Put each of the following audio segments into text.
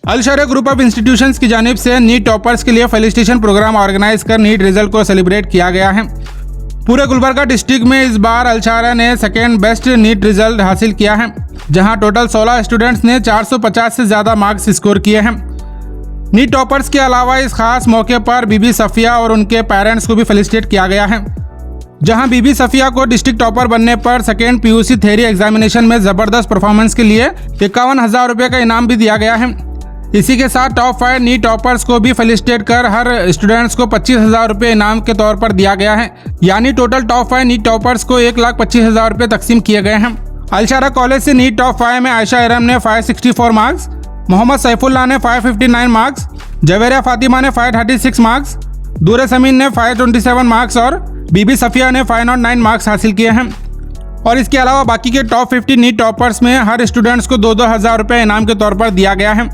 Al Shariya group of institutions की जानिब से नीट टॉपर्स के लिए फेलिसिटेशन प्रोग्राम ऑर्गेनाइज कर नीट रिजल्ट को सेलिब्रेट किया गया है। पूरे गुलबर्गा डिस्ट्रिक्ट में इस बार अल शरिया ने सेकेंड बेस्ट नीट रिजल्ट हासिल किया है, जहां टोटल 16 स्टूडेंट्स ने 450 से ज़्यादा मार्क्स स्कोर किए हैं। नीट टॉपर्स के अलावा इस खास मौके पर बीबी सफ़िया और उनके पेरेंट्स को भी फेलिसिटेट किया गया है, जहां बीबी सफ़िया को डिस्ट्रिक्ट टॉपर बनने पर सेकेंड पीयूसी थ्योरी एग्जामिनेशन में ज़बरदस्त परफॉर्मेंस के लिए 51,000 रुपये का इनाम भी दिया गया है। इसी के साथ टॉप 5 नीट टॉपर्स को भी फेलिसिटेट कर हर स्टूडेंट्स को 25,000 रुपये इनाम के तौर पर दिया गया है, यानी टोटल टॉप 5 नीट टॉपर्स को 1,25,000 रुपये तकसीम किए गए हैं। अल शरिया कॉलेज से नीट टॉप 5 में आयशा इरम ने 564 मार्क्स, मोहम्मद सैफुल्लाह ने 559 मार्क्स, जवेरिया फातिमा ने 536 मार्क्स, दूर समीन ने 527 मार्क्स और बीबी सफ़िया ने 509 मार्क्स हासिल किए हैं। और इसके अलावा बाकी के टॉप 50 नीट टॉपर्स में हर स्टूडेंट्स को 2-2 हज़ार रुपये इनाम के तौर पर दिया गया है।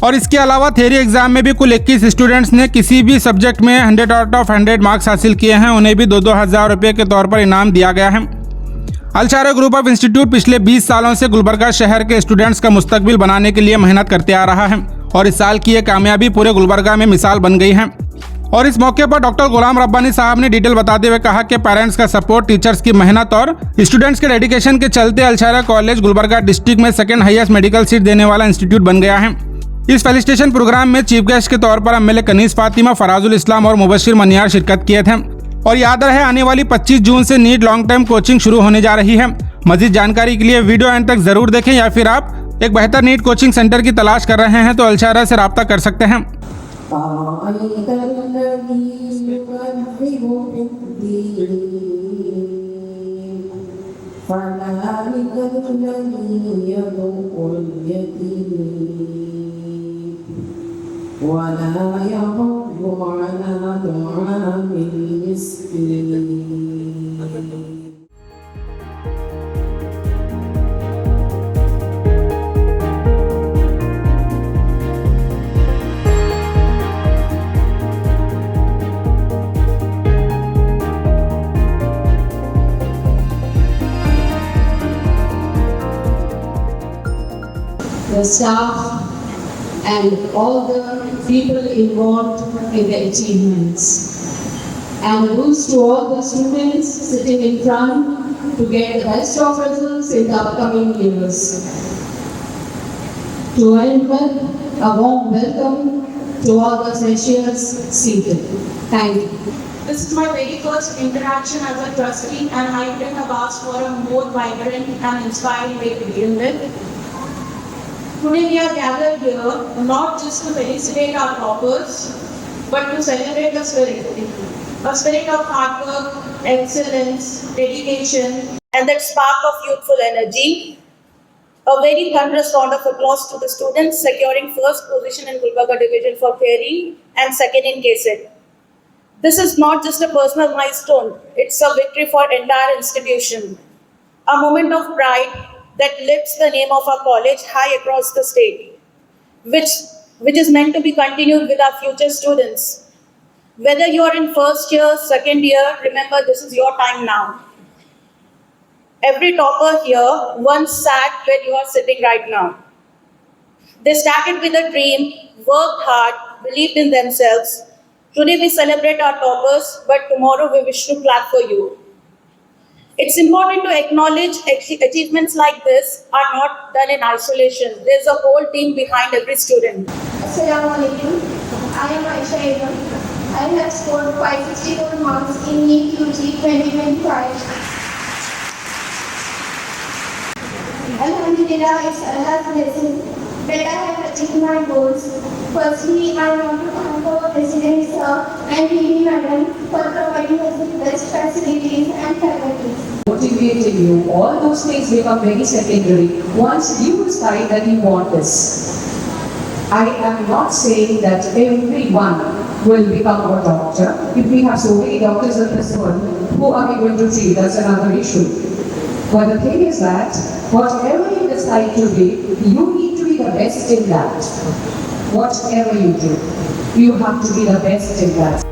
और इसके अलावा थ्योरी एग्जाम में भी कुल 21 स्टूडेंट्स ने किसी भी सब्जेक्ट में 100 आउट ऑफ 100 मार्क्स हासिल किए हैं, उन्हें भी 2-2 हज़ार रुपये के तौर पर इनाम दिया गया है। अल शरिया ग्रुप ऑफ इंस्टीट्यूट पिछले 20 सालों से गुलबर्गा शहर के स्टूडेंट्स का मुस्तकबिल बनाने के लिए मेहनत करते आ रहा है और इस साल की ये कामयाबी पूरे गुलबर्गा में मिसाल बन गई है। और इस मौके पर डॉक्टर गुलाम रब्बानी साहब ने डिटेल बताते हुए कहा कि पेरेंट्स का सपोर्ट, टीचर्स की मेहनत और स्टूडेंट्स के डेडिकेशन के चलते अल शरिया कॉलेज गुलबर्गा डिस्ट्रिक्ट में सेकंड हाईएस्ट मेडिकल सीट देने वाला इंस्टीट्यूट बन गया है। इस फेलिसिटेशन प्रोग्राम में चीफ गेस्ट के तौर पर एमएलए कनीज फातिमा, फराजुल इस्लाम और मुबशिर मनियार शिरकत किए थे। और याद रहे, आने वाली 25 जून से नीट लॉन्ग टर्म कोचिंग शुरू होने जा रही है। मजीद जानकारी के लिए वीडियो एंड तक जरूर देखें, या फिर आप एक बेहतर नीट कोचिंग सेंटर की तलाश कर रहे हैं तो अल शरिया से रब्ता कर सकते हैं। The staff and all the people involved in the achievements. And a boost to all the students sitting in front to get the best of results in the upcoming years. To end with, a warm welcome to all the freshers seated. Thank you. This is my very first interaction as a trustee, and I couldn't have asked for a more vibrant and inspiring way to begin with. Today we are gathered here not just to felicitate our toppers, but to celebrate a spirit of hard work, excellence, dedication, and that spark of youthful energy. A very thunderous round of applause to the students securing first position in Gulbarga division for theory and second in KSET. This is not just a personal milestone; it's a victory for entire institution, a moment of pride that lifts the name of our college high across the state, which is meant to be continued with our future students. Whether you are in first year, second year, remember this is your time now. Every topper here once sat where you are sitting right now. They started with a dream, worked hard, believed in themselves. Today we celebrate our toppers, but tomorrow we wish to clap for you. It's important to acknowledge achievements like this are not done in isolation. There's a whole team behind every student. Assalamualaikum. I am Aisha Iram. I have scored 564 marks in NEET UG 2025. Alhamdulillah, it's Allah's blessing that I have achieved my goals. Firstly, I want to thank our President Sir and VP Madam for providing us with best facilities and faculties. Motivating you, all those things become very secondary once you decide that you want this. I am not saying that everyone will become a doctor. If we have so many doctors in this world, who are we going to treat? That's another issue. But the thing is that whatever you decide to be, you need to be the best in that. Whatever you do, you have to be the best in that.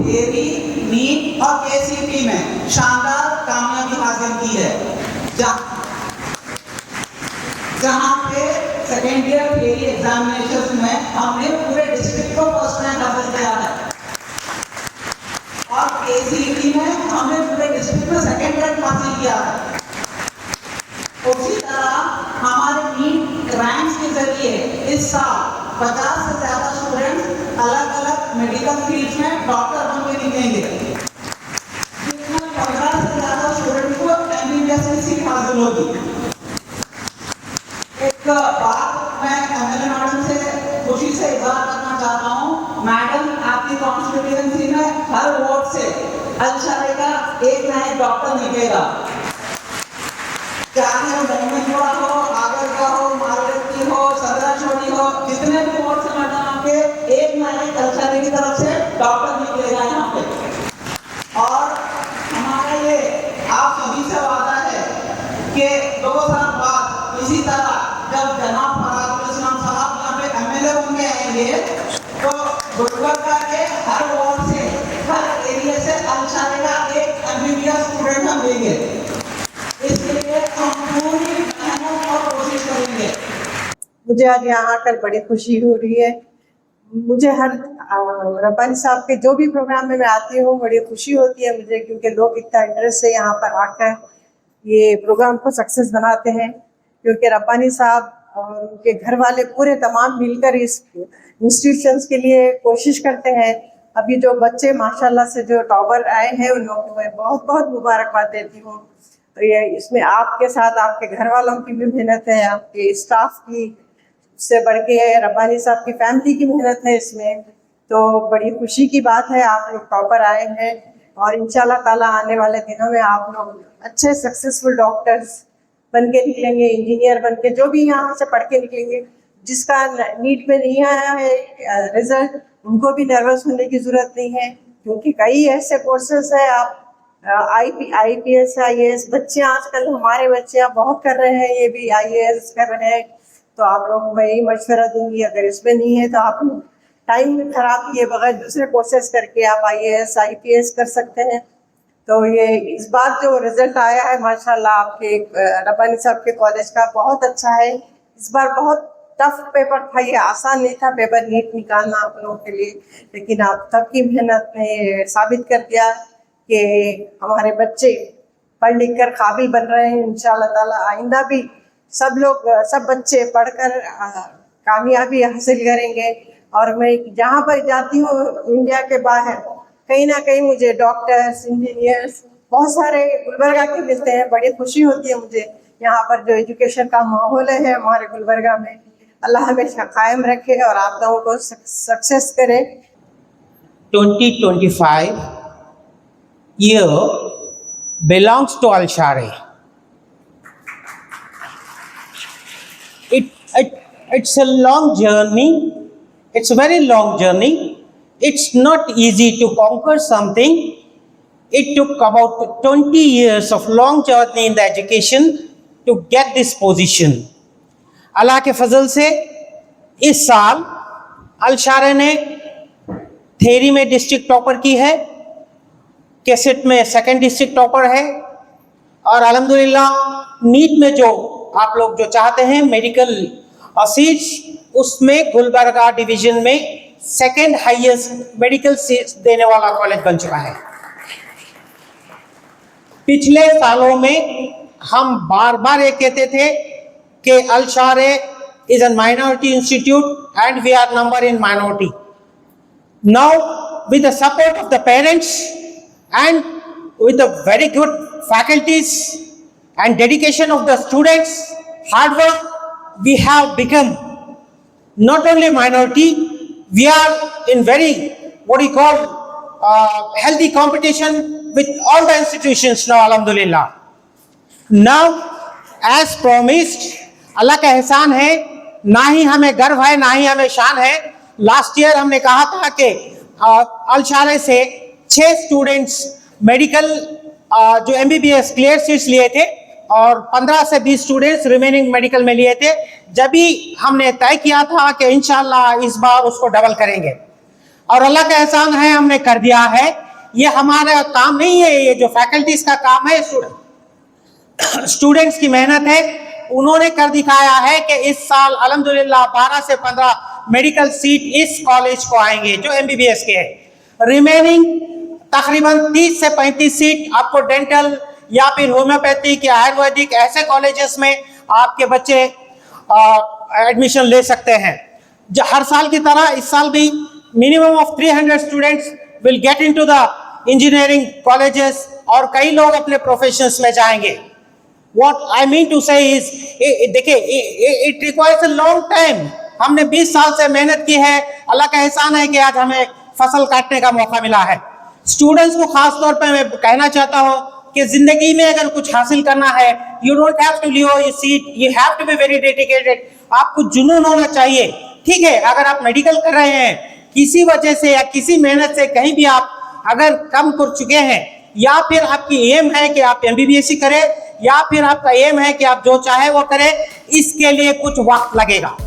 Theory, NEET और KCET में शानदार कामयाबी हासिल की है, जहां पे second year theory examination में हमने पूरे डिस्ट्रिक्ट को फर्स्ट रैंक हासिल किया है और केसीटी में हमने पूरे डिस्ट्रिक्ट में सेकेंड रैंक हासिल किया है। उसी तरह हमारे नीट रैंक्स के जरिए इस साल 50 से ज्यादा स्टूडेंट्स अलग अलग मेडिकल फील्ड्स में डॉक्टर बन के निकलेंगे, जिसमें 15 से ज्यादा स्टूडेंट्स को एमबीबीएस की सीट हासिल होगी। एक बात मैं एमएलए मैडम से खुशी से इजहार करना चाहता हूँ, मैडम आपकी कॉन्स्टिट्यूएंसी में हर वार्ड से अलशारे का एक ना एक डॉक्टर निकलेगा, चाहे वो मोहम्मदपुरा हो, आगरा हो, मालगट्टी हो, सदरा छोड़ी हो, जितने भी वार्ड से मैडम आपके एक ना एक अलशारे की तरफ से डॉक्टर निकलेगा यहाँ पे। और हमारा ये आप सभी से वादा है कि 2 साल बाद इसी तरह जब जनाब फराजुल इस्लाम साहब यहाँ पे एमएलए बन के आएंगे तो गुलबर्गा के हर वार्ड से, हर एरिया से अलशारे का एक एमबीबीएस स्टूडेंट हम देंगे। इसके लिए हम पूरी मेहनत और कोशिश करेंगे। मुझे आज यहाँ आकर बड़ी खुशी हो रही है। मुझे हर रब्बानी साहब के जो भी प्रोग्राम में मैं आती हूँ बड़ी खुशी होती है मुझे, क्योंकि लोग इतना इंटरेस्ट से यहाँ पर आकर ये प्रोग्राम को सक्सेस बनाते हैं, क्योंकि रब्बानी साहब और उनके घर वाले पूरे तमाम मिलकर इस इंस्टीट्यूशंस के लिए कोशिश करते हैं। अभी जो बच्चे माशाल्लाह से जो टॉपर आए हैं उन लोगों को मैं बहुत बहुत मुबारकबाद देती हूँ। तो ये इसमें आपके साथ आपके घर वालों की भी मेहनत है, आपके स्टाफ की, उससे बढ़ के रब्बानी साहब की फैमिली की मेहनत है इसमें। तो बड़ी खुशी की बात है आप लोग टॉपर आए हैं और इंशाल्लाह ताला आने वाले दिनों में आप लोग अच्छे सक्सेसफुल डॉक्टर्स बन के निकलेंगे, इंजीनियर बन के, जो भी यहाँ से पढ़ के निकलेंगे। जिसका नीट में नहीं आया है रिजल्ट, उनको भी नर्वस होने की ज़रूरत नहीं है, क्योंकि कई ऐसे कोर्सेस है। आप IPS IAS बच्चे आजकल हमारे बच्चे बहुत कर रहे हैं, ये भी IAS कर रहे हैं। तो आप लोग मैं यही मशवरा दूंगी, अगर इसमें नहीं है तो आप टाइम खराब किए बगैर दूसरे कोर्सेज करके आप IAS IPS कर सकते हैं। तो ये इस बार जो रिजल्ट आया है माशाल्लाह आपके रब्बानी साहब के कॉलेज का बहुत अच्छा है। इस बार बहुत टफ पेपर था, ये आसान नहीं था पेपर नीट निकालना आप लोगों के लिए, लेकिन आप सबकी मेहनत ने साबित कर दिया कि हमारे बच्चे पढ़ लिख कर काबिल बन रहे हैं। इंशाल्लाह ताला आइंदा भी सब बच्चे पढ़कर कामयाबी हासिल करेंगे। और मैं जहाँ पर जाती हूँ इंडिया के बाहर, कहीं ना कहीं मुझे डॉक्टर्स, इंजीनियर्स बहुत सारे गुलबर्गा के मिलते हैं। बड़ी खुशी होती है मुझे यहाँ पर जो एजुकेशन का माहौल है हमारे गुलबर्गा में, अल्लाह हमेशा कायम रखे और आप लोगों को सक्सेस करे। 2025 year belongs to Al-Shari. It's a long journey. It's a very long journey. It's not easy to conquer something. It took about 20 years of long journey in the education to get this position. अल्लाह के फजल से इस साल अल-शारी ने theory में district topper की है, cassette में second district topper है, और अल्हम्दुलिल्लाह नीट में जो आप लोग जो चाहते हैं मेडिकल सीट्स, उसमें गुलबर्गा डिवीजन में सेकंड हाईएस्ट मेडिकल सीट्स देने वाला कॉलेज बन चुका है। पिछले सालों में हम बार बार ये कहते थे कि अल-शारी is a minority institute and we are number in minority. Now with the support of the parents and with the very good faculties and dedication of the students, hard work, we have become not only minority, we are in very healthy competition with all the institutions now, alhamdulillah. Now as promised, अल्लाह का एहसान है, ना ही हमें गर्व है ना ही हमें शान है। लास्ट ईयर हमने कहा था कि अल-शारी से 6 स्टूडेंट्स मेडिकल जो MBBS क्लियर सीट्स लिए थे और 15 से 20 स्टूडेंट्स रिमेनिंग मेडिकल में लिए थे। जब भी हमने तय किया था कि इंशाल्लाह इस बार उसको डबल करेंगे, और अल्लाह का एहसान है हमने कर दिया है। ये हमारा काम नहीं है, ये जो फैकल्टीज का काम है, स्टूडेंट्स की मेहनत है। उन्होंने कर दिखाया है कि इस साल अल्हम्दुलिल्लाह 12 से 15 मेडिकल सीट इस कॉलेज को आएंगे जो एमबीबीएस के हैं। रिमेनिंग तकरीबन 30 से 35 सीट आपको डेंटल या फिर होम्योपैथिक या आयुर्वेदिक ऐसे कॉलेजेस में आपके बच्चे एडमिशन ले सकते हैं। जो हर साल की तरह इस साल भी minimum of 300 students will get into the engineering colleges और कई लोग अपने प्रोफेशंस में जाएंगे। What I mean to say is, देखिए it requires a long time। हमने 20 साल से मेहनत की है, अल्लाह का एहसान है कि आज हमें फसल काटने का मौका मिला है। स्टूडेंट्स को खास तौर पे मैं कहना चाहता हूँ कि जिंदगी में अगर कुछ हासिल करना है, you don't have to leave your seat, you have to be very dedicated। आपको जुनून होना चाहिए। ठीक है, अगर आप मेडिकल कर रहे हैं, किसी वजह से या किसी मेहनत से कहीं भी आप अगर कम कर चुके हैं, या फिर आपकी एम है कि आप एमबीबीएस करें, या फिर आपका एम है कि आप जो चाहे वो करें, इसके लिए कुछ वक्त लगेगा।